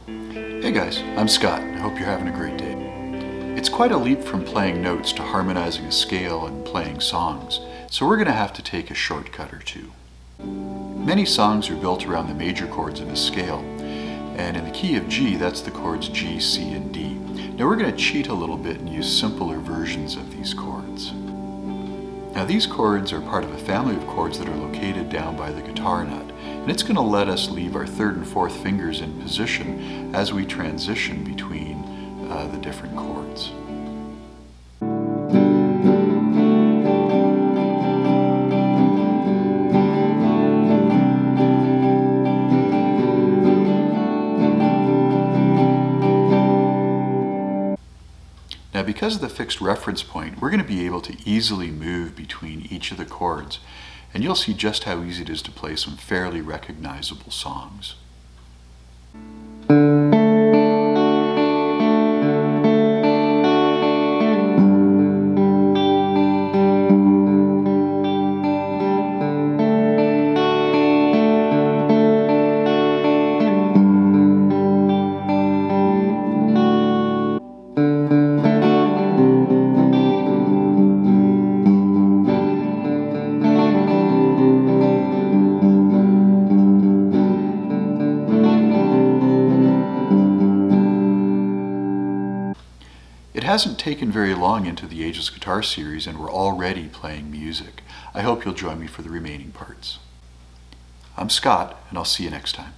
Hey guys, I'm Scott. I hope you're having a great day. It's quite a leap from playing notes to harmonizing a scale and playing songs, so we're going to have to take a shortcut or two. Many songs are built around the major chords of a scale, and in the key of G, that's the chords G, C, and D. Now we're going to cheat a little bit and use simpler versions of these chords. Now these chords are part of a family of chords that are located down by the guitar nut, and it's going to let us leave our third and fourth fingers in position as we transition between the different chords. Now because of the fixed reference point, we're going to be able to easily move between each of the chords, and you'll see just how easy it is to play some fairly recognizable songs. It hasn't taken very long into the Ageless guitar series and we're already playing music. I hope you'll join me for the remaining parts. I'm Scott, and I'll see you next time.